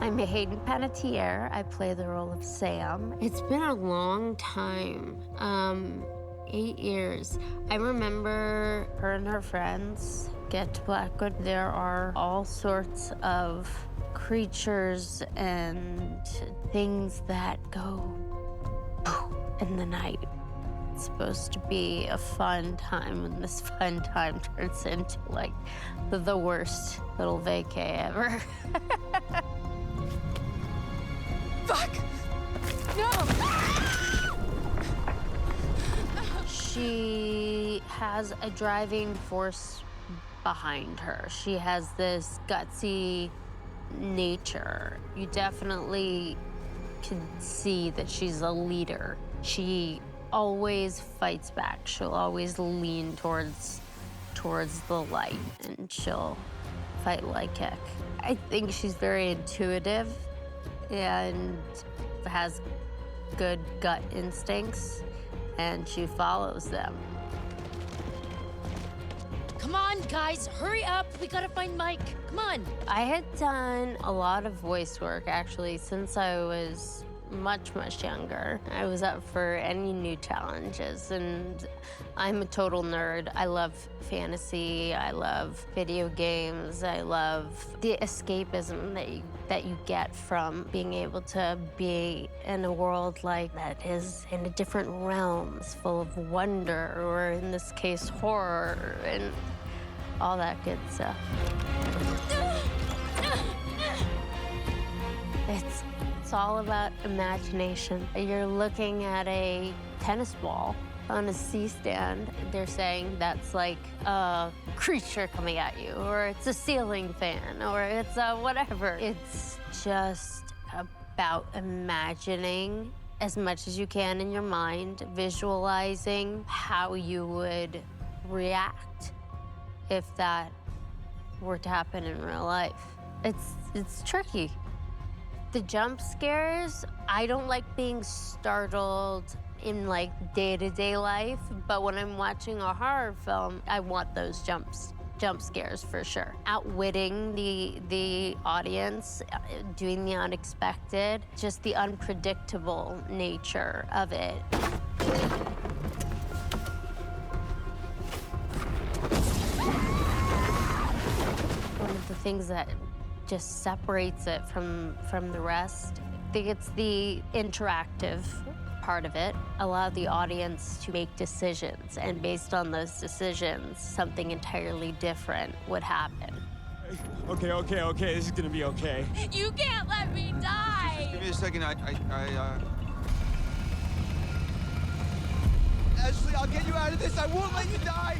I'm Hayden Panettiere. I play the role of Sam. It's been a long time, 8 years. I remember her and her friends get to Blackwood. There are all sorts of creatures and things that go in the night. It's supposed to be a fun time, and this fun time turns into, like, the worst little vacay ever. Fuck! No! She has a driving force behind her. She has this gutsy nature. You definitely can see that she's a leader. She always fights back. She'll always lean towards the light, and she'll fight like heck. I think she's very intuitive and has good gut instincts, and she follows them. Come on, guys, hurry up. We gotta find Mike. Come on. I had done a lot of voice work, actually, since I was much, much younger. I was up for any new challenges, and I'm a total nerd. I love fantasy, I love video games, I love the escapism that you get from being able to be in a world like that is in a different realms, full of wonder, or in this case, horror, and all that good stuff. It's all about imagination. You're looking at a tennis ball on a C-stand. They're saying that's like a creature coming at you, or it's a ceiling fan, or it's a whatever. It's just about imagining as much as you can in your mind, visualizing how you would react if that were to happen in real life. It's tricky. The jump scares, I don't like being startled in, like, day-to-day life, but when I'm watching a horror film, I want those jump scares for sure. Outwitting the audience, doing the unexpected, just the unpredictable nature of it. One of the things that just separates it from the rest, I think it's the interactive part of it. Allow the audience to make decisions, and based on those decisions, something entirely different would happen. Okay, this is gonna be okay. You can't let me die! Just give me a second, Ashley, I'll get you out of this. I won't let you die!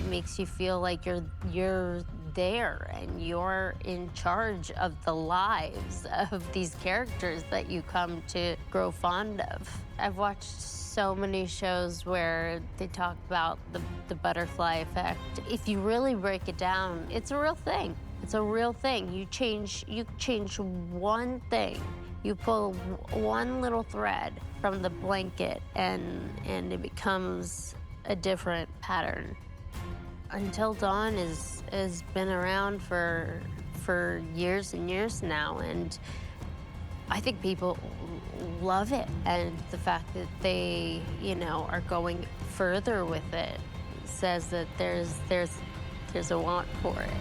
It makes you feel like you're there and you're in charge of the lives of these characters that you come to grow fond of. I've watched so many shows where they talk about the butterfly effect. If you really break it down, it's a real thing. It's a real thing. You change one thing. You pull one little thread from the blanket and it becomes a different pattern. Until Dawn has been around for years and years now, and I think people love it. And the fact that they, are going further with it says that there's a want for it.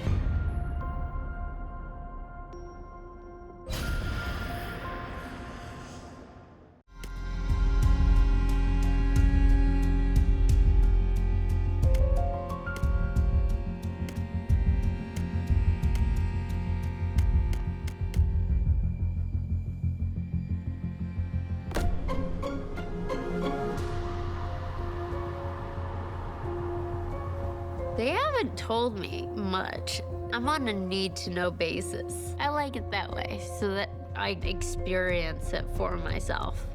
They haven't told me much. I'm on a need-to-know basis. I like it that way, so that I experience it for myself.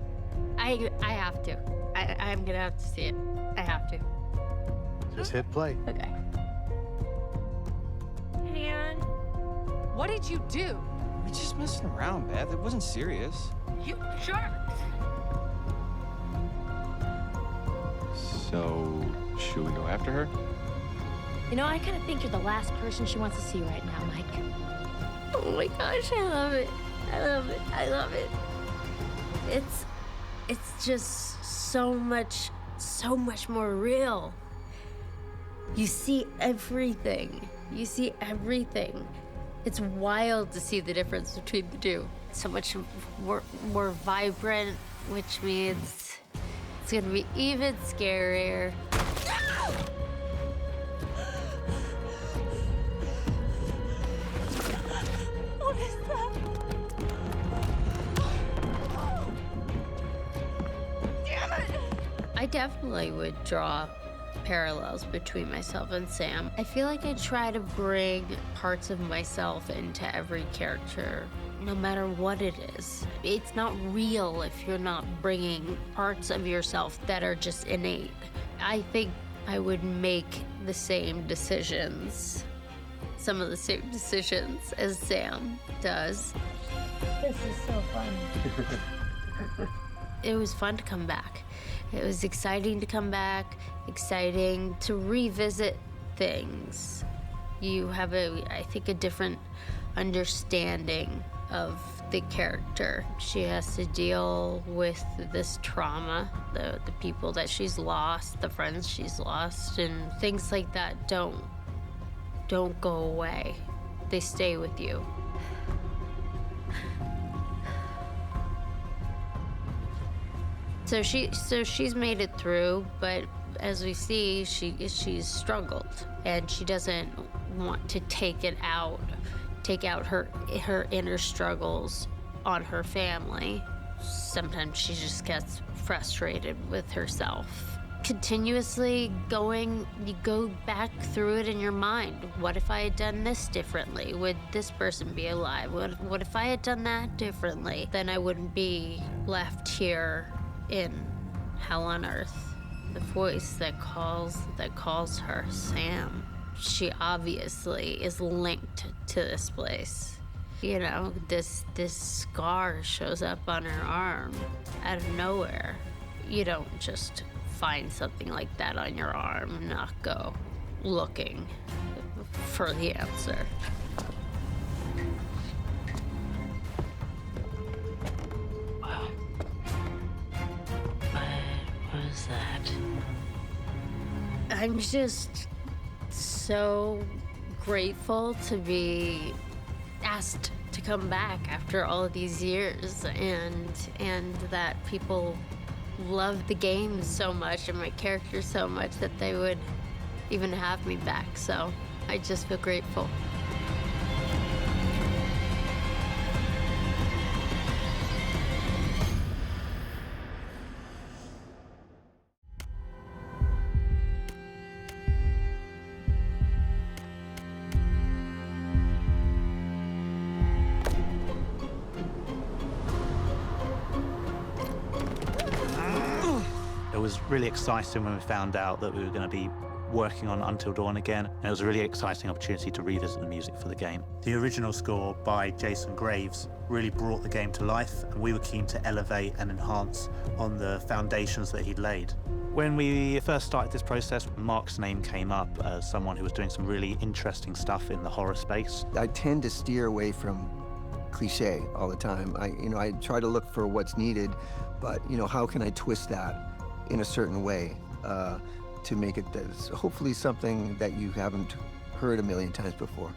I have to. I'm gonna have to see it. I have to. Just hit play. Okay. And what did you do? We're just messing around, Beth. It wasn't serious. You jerk! So, should we go after her? I kind of think you're the last person she wants to see right now, Mike. Oh my gosh, I love it. I love it. I love it. It's just so much more real. You see everything. You see everything. It's wild to see the difference between the two. So much more vibrant, which means it's gonna be even scarier. What is that? Damn it! I definitely would draw parallels between myself and Sam. I feel like I try to bring parts of myself into every character, no matter what it is. It's not real if you're not bringing parts of yourself that are just innate. I think I would make the same decisions, some of the same decisions as Sam does. This is so fun. It was fun to come back. It was exciting to come back, exciting to revisit things. You have I think, a different understanding of the character. She has to deal with this trauma, the people that she's lost, the friends she's lost, and things like that don't go away. They stay with you. So she's made it through, but as we see, she's struggled, and she doesn't want to take out her inner struggles on her family. Sometimes she just gets frustrated with herself. Continuously you go back through it in your mind. What if I had done this differently? Would this person be alive? What if I had done that differently? Then I wouldn't be left here in hell on earth. The voice that calls her Sam. She obviously is linked to this place. You know, this scar shows up on her arm out of nowhere. You don't just find something like that on your arm and not go looking for the answer. Wow. What is that? I'm just so grateful to be asked to come back after all of these years, and that people love the game so much and my character so much that they would even have me back. So I just feel grateful. It was really exciting when we found out that we were going to be working on Until Dawn again, and it was a really exciting opportunity to revisit the music for the game. The original score by Jason Graves really brought the game to life, and we were keen to elevate and enhance on the foundations that he'd laid. When we first started this process, Mark's name came up as someone who was doing some really interesting stuff in the horror space. I tend to steer away from cliche all the time. I try to look for what's needed, but how can I twist that in a certain way to make it hopefully something that you haven't heard a million times before.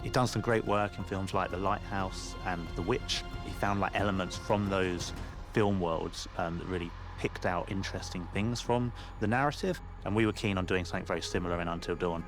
He'd done some great work in films like The Lighthouse and The Witch. He found elements from those film worlds that really picked out interesting things from the narrative, and we were keen on doing something very similar in Until Dawn.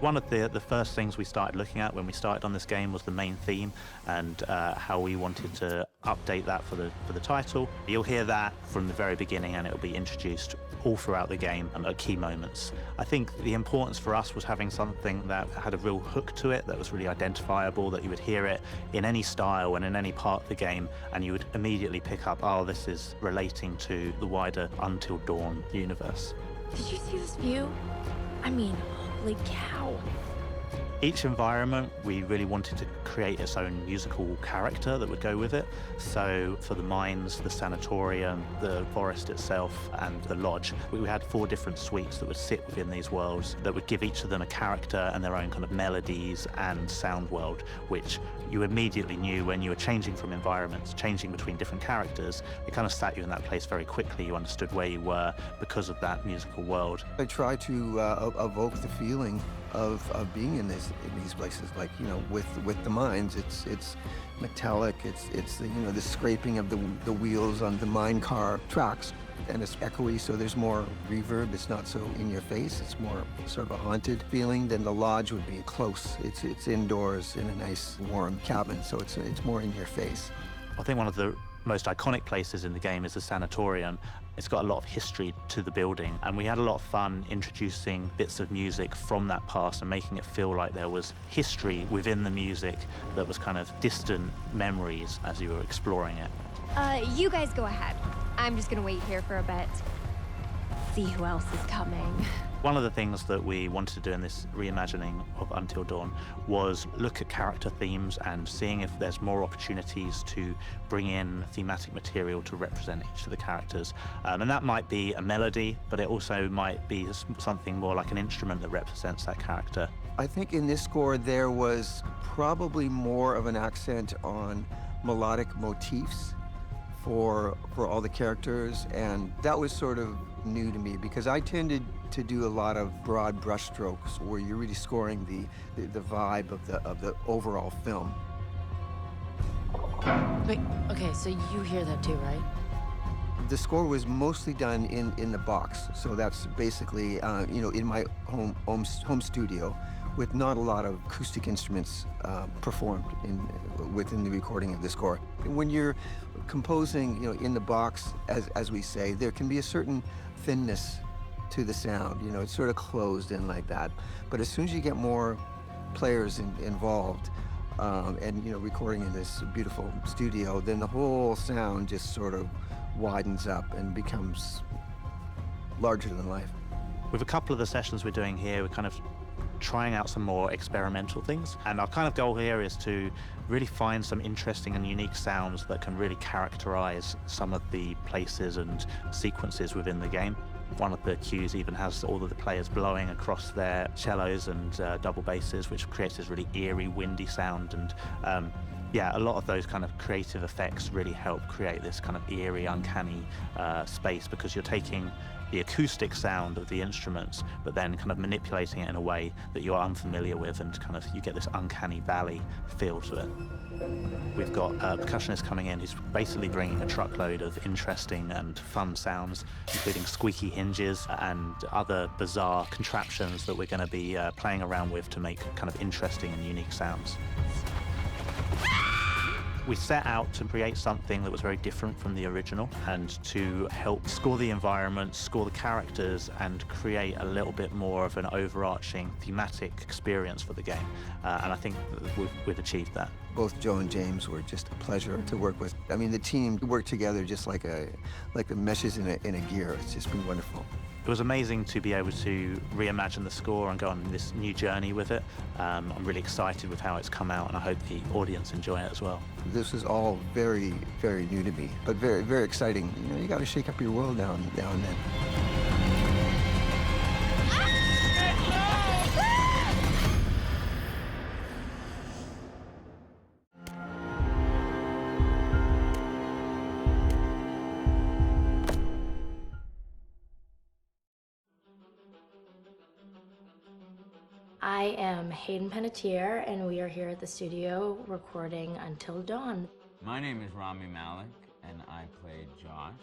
One of the first things we started looking at when we started on this game was the main theme and how we wanted to update that for the title. You'll hear that from the very beginning, and it'll be introduced all throughout the game at key moments. I think the importance for us was having something that had a real hook to it, that was really identifiable, that you would hear it in any style and in any part of the game, and you would immediately pick up, oh, this is relating to the wider Until Dawn universe. Did you see this view? I mean, holy cow. Each environment, we really wanted to create its own musical character that would go with it. So for the mines, the sanatorium, the forest itself, and the lodge, we had 4 different suites that would sit within these worlds that would give each of them a character and their own kind of melodies and sound world, which you immediately knew when you were changing from environments, changing between different characters. It kind of sat you in that place very quickly. You understood where you were because of that musical world. I try to evoke the feeling of being in these places, like, you know, with the mines, it's metallic, it's the, you know, the scraping of the wheels on the mine car tracks, and it's echoey, so there's more reverb. It's not so in your face. It's more sort of a haunted feeling. Then the lodge would be close. It's indoors in a nice warm cabin, so it's more in your face. I think one of the most iconic places in the game is the sanatorium. It's got a lot of history to the building, and we had a lot of fun introducing bits of music from that past and making it feel like there was history within the music that was kind of distant memories as you were exploring it. You guys go ahead. I'm just gonna wait here for a bit. See who else is coming. One of the things that we wanted to do in this reimagining of Until Dawn was look at character themes and seeing if there's more opportunities to bring in thematic material to represent each of the characters. And that might be a melody, but it also might be something more like an instrument that represents that character. I think in this score there was probably more of an accent on melodic motifs for all the characters, and that was sort of new to me because I tended to do a lot of broad brushstrokes where you're really scoring the vibe of the overall film. Wait, okay, so you hear that too, right? The score was mostly done in the box, so that's basically you know, in my home studio, with not a lot of acoustic instruments performed within the recording of the score. When you're composing, you know, in the box, as we say, there can be a certain thinness to the sound. You know, it's sort of closed in like that. But as soon as you get more players involved, and, you know, recording in this beautiful studio, then the whole sound just sort of widens up and becomes larger than life. With a couple of the sessions we're doing here, we're kind of trying out some more experimental things. And our kind of goal here is to really find some interesting and unique sounds that can really characterize some of the places and sequences within the game. One of the cues even has all of the players blowing across their cellos and double basses, which creates this really eerie, windy sound. And yeah, a lot of those kind of creative effects really help create this kind of eerie, uncanny space, because you're taking the acoustic sound of the instruments, but then kind of manipulating it in a way that you're unfamiliar with, and kind of you get this uncanny valley feel to it. We've got a percussionist coming in who's basically bringing a truckload of interesting and fun sounds, including squeaky hinges and other bizarre contraptions that we're going to be playing around with to make kind of interesting and unique sounds. We set out to create something that was very different from the original and to help score the environment, score the characters, and create a little bit more of an overarching thematic experience for the game. And I think that we've achieved that. Both Joe and James were just a pleasure to work with. I mean, the team worked together just like the meshes in a gear. It's just been wonderful. It was amazing to be able to reimagine the score and go on this new journey with it. I'm really excited with how it's come out, and I hope the audience enjoy it as well. This was all very, very new to me, but very, very exciting. You know, you got to shake up your world now and then. I am Hayden Panettiere, and we are here at the studio recording Until Dawn. My name is Rami Malek, and I played Josh.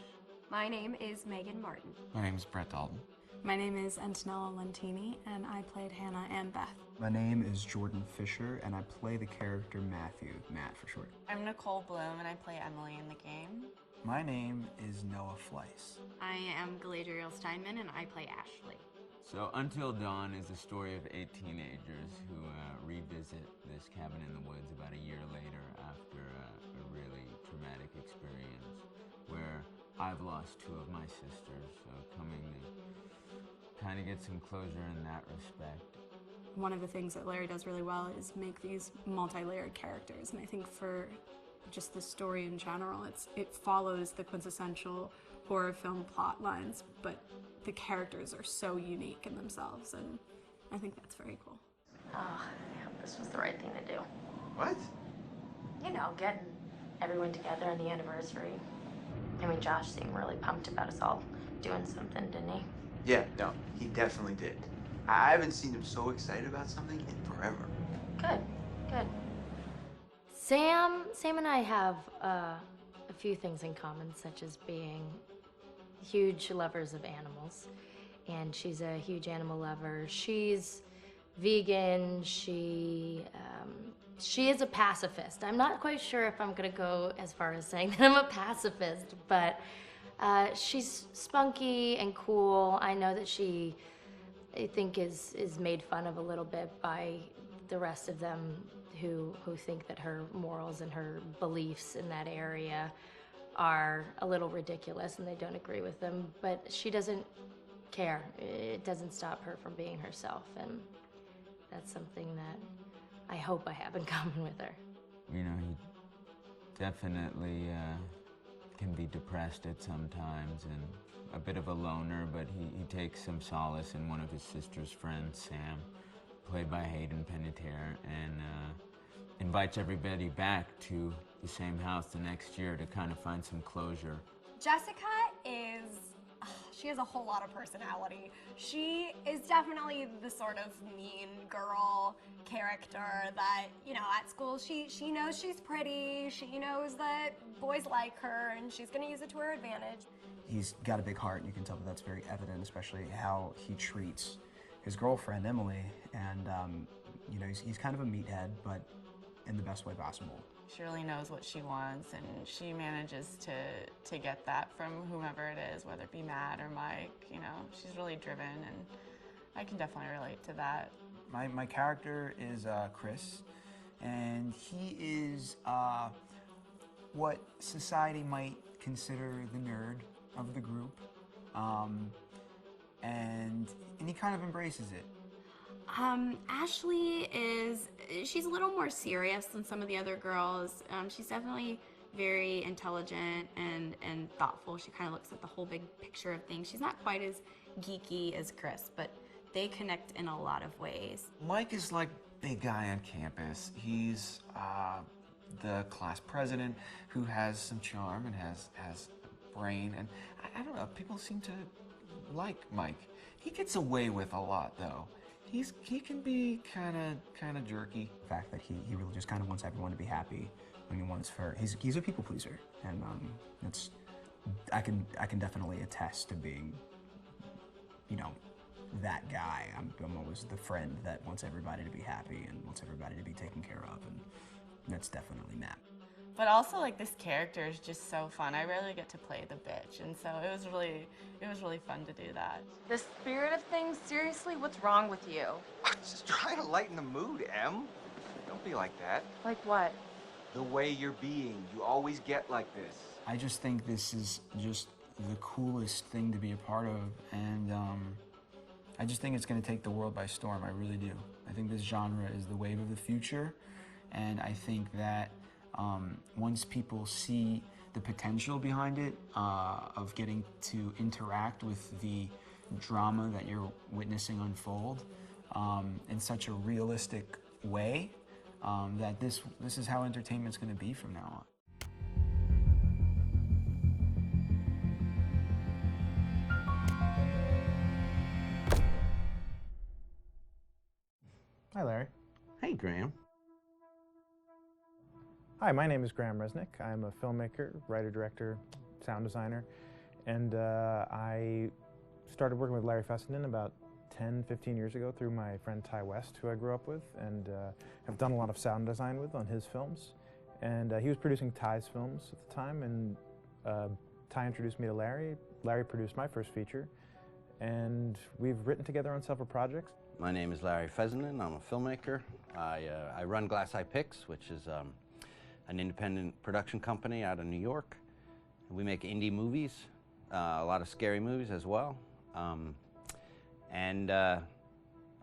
My name is Megan Martin. My name is Brett Dalton. My name is Antonella Lentini, and I played Hannah and Beth. My name is Jordan Fisher, and I play the character Matthew, Matt for short. I'm Nicole Bloom, and I play Emily in the game. My name is Noah Fleiss. I am Galadriel Steinman, and I play Ashley. So Until Dawn is the story of 8 teenagers who revisit this cabin in the woods about a year later after a really traumatic experience where I've lost 2 of my sisters, so coming to kind of get some closure in that respect. One of the things that Larry does really well is make these multi-layered characters, and I think for just the story in general, it follows the quintessential horror film plot lines, but the characters are so unique in themselves, and I think that's very cool. Oh, I hope this was the right thing to do. What? You know, getting everyone together on the anniversary. I mean, Josh seemed really pumped about us all doing something, didn't he? Yeah, no, he definitely did. I haven't seen him so excited about something in forever. Good, good. Sam and I have a few things in common, such as being huge lovers of animals, and she's a huge animal lover. She's vegan. She is a pacifist. I'm not quite sure if I'm gonna go as far as saying that I'm a pacifist, but she's spunky and cool. I know that she, I think, is made fun of a little bit by the rest of them who think that her morals and her beliefs in that area are a little ridiculous and they don't agree with them, but she doesn't care. It doesn't stop her from being herself, and that's something that I hope I have in common with her. You know, he definitely can be depressed at some times and a bit of a loner, but he takes some solace in one of his sister's friends, Sam, played by Hayden Panettiere, and invites everybody back to the same house the next year to kind of find some closure. Jessica she has a whole lot of personality. She is definitely the sort of mean girl character that, you know, at school she knows she's pretty, she knows that boys like her, and she's gonna use it to her advantage. He's got a big heart, and you can tell that that's very evident, especially how he treats his girlfriend, Emily, and you know, he's kind of a meathead, but in the best way possible. She really knows what she wants, and she manages to get that from whomever it is, whether it be Matt or Mike. You know, she's really driven, and I can definitely relate to that. My character is Chris, and he is what society might consider the nerd of the group, and he kind of embraces it. Ashley she's a little more serious than some of the other girls. She's definitely very intelligent and thoughtful. She kind of looks at the whole big picture of things. She's not quite as geeky as Chris, but they connect in a lot of ways. Mike is like big guy on campus. He's the class president who has some charm and has brain, and I don't know, people seem to like Mike. He gets away with a lot though. He can be kind of jerky. The fact that he really just kind of wants everyone to be happy. I mean, he's a people pleaser, and I can definitely attest to being, you know, that guy. I'm always the friend that wants everybody to be happy and wants everybody to be taken care of, and that's definitely Matt. But also, like, this character is just so fun. I rarely get to play the bitch, and so it was really fun to do that. The spirit of things, seriously, what's wrong with you? I'm just trying to lighten the mood, Em. Don't be like that. Like what? The way you're being, you always get like this. I just think this is just the coolest thing to be a part of, and I just think it's going to take the world by storm. I really do. I think this genre is the wave of the future, and I think that once people see the potential behind it, of getting to interact with the drama that you're witnessing unfold in such a realistic way, that this is how entertainment's going to be from now on. Hi, Larry. Hey, Graham. Hi, my name is Graham Resnick. I'm a filmmaker, writer, director, sound designer, and I started working with Larry Fessenden about 10, 15 years ago through my friend Ty West, who I grew up with, and have done a lot of sound design with on his films. And he was producing Ty's films at the time, and Ty introduced me to Larry. Larry produced my first feature, and we've written together on several projects. My name is Larry Fessenden. I'm a filmmaker. I run Glass Eye Pix, which is an independent production company out of New York. We make indie movies, a lot of scary movies as well. And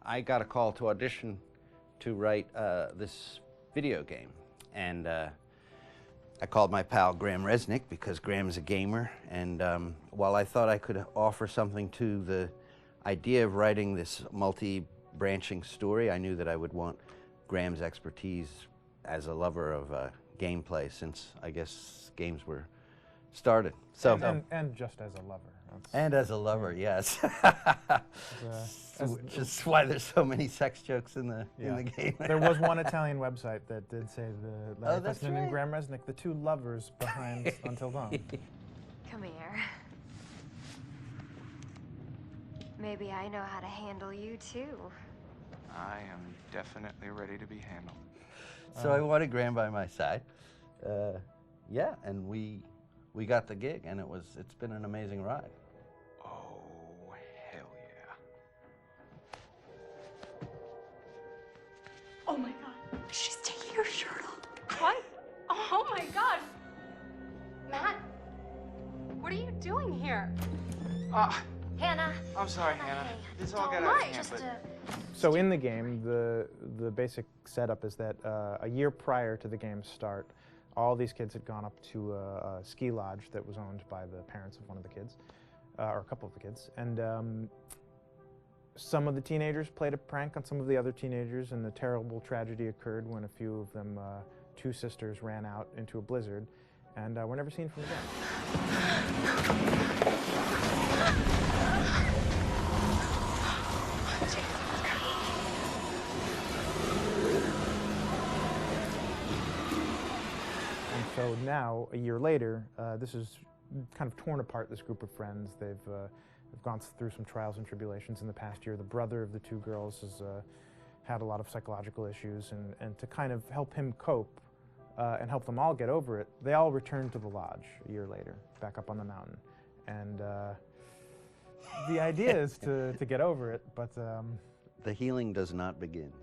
I got a call to audition to write this video game. And I called my pal Graham Resnick because Graham's a gamer. And while I thought I could offer something to the idea of writing this multi-branching story, I knew that I would want Graham's expertise as a lover of gameplay, since I guess games were started. So and just as a lover. And as a lover, yes. Which is why there's so many sex jokes in the game. There was one Italian website that did say the Larry that's Fessenden and right. Graham Resnick, the two lovers behind Until Dawn. Come here. Maybe I know how to handle you too. I am definitely ready to be handled. So I wanted Graham by my side. Yeah, and we got the gig, and it's been an amazing ride. Oh, hell yeah. Oh my god, she's taking her shirt off. What? Oh my god. Matt, what are you doing here? Hannah. I'm sorry, Hannah. This all got Don't out of mind. hand, but... So in the game, the basic setup is that a year prior to the game's start, all these kids had gone up to a ski lodge that was owned by the parents of one of the kids, or a couple of the kids, and some of the teenagers played a prank on some of the other teenagers, and a terrible tragedy occurred when a few of them, two sisters, ran out into a blizzard, and were never seen from again. So now, a year later, this is kind of torn apart, this group of friends. They've gone through some trials and tribulations in the past year. The brother of the two girls has had a lot of psychological issues, and to kind of help him cope and help them all get over it, they all returned to the lodge a year later, back up on the mountain. And the idea is to get over it, but... the healing does not begin.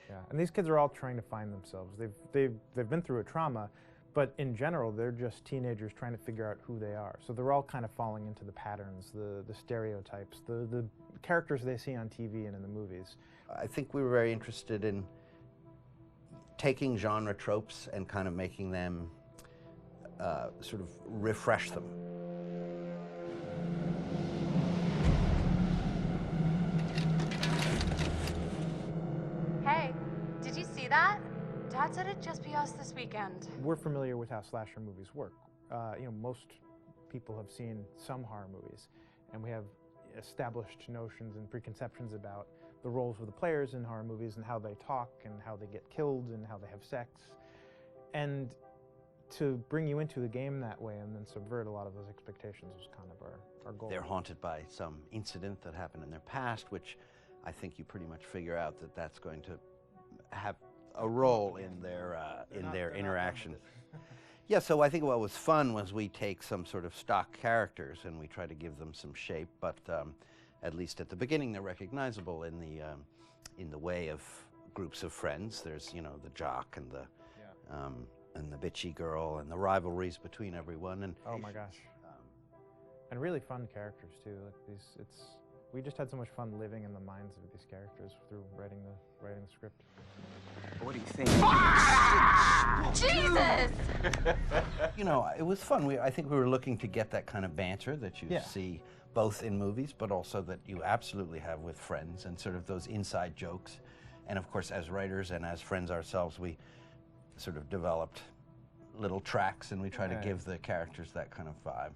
Yeah, and these kids are all trying to find themselves. They've been through a trauma, but in general, they're just teenagers trying to figure out who they are. So they're all kind of falling into the patterns, the stereotypes, the characters they see on TV and in the movies. I think we were very interested in taking genre tropes and kind of making them sort of refresh them. Hey, did you see that? Dad said it'd just be us this weekend. We're familiar with how slasher movies work. You know, most people have seen some horror movies, and we have established notions and preconceptions about the roles of the players in horror movies and how they talk and how they get killed and how they have sex. And to bring you into the game that way and then subvert a lot of those expectations was kind of our goal. They're haunted by some incident that happened in their past, which I think you pretty much figure out that that's going to have a role in their interaction. Yeah, so I think what was fun was we take some sort of stock characters and we try to give them some shape, but at least at the beginning they're recognizable in the way of groups of friends. There's, you know, the jock and the bitchy girl and the rivalries between everyone. And oh my gosh. And really fun characters too. Like we just had so much fun living in the minds of these characters through writing the script. What do you think? Jesus! You know, it was fun. I think we were looking to get that kind of banter that you see both in movies, but also that you absolutely have with friends, and sort of those inside jokes. And of course, as writers and as friends ourselves, we sort of developed little tracks, and we try to give the characters that kind of vibe.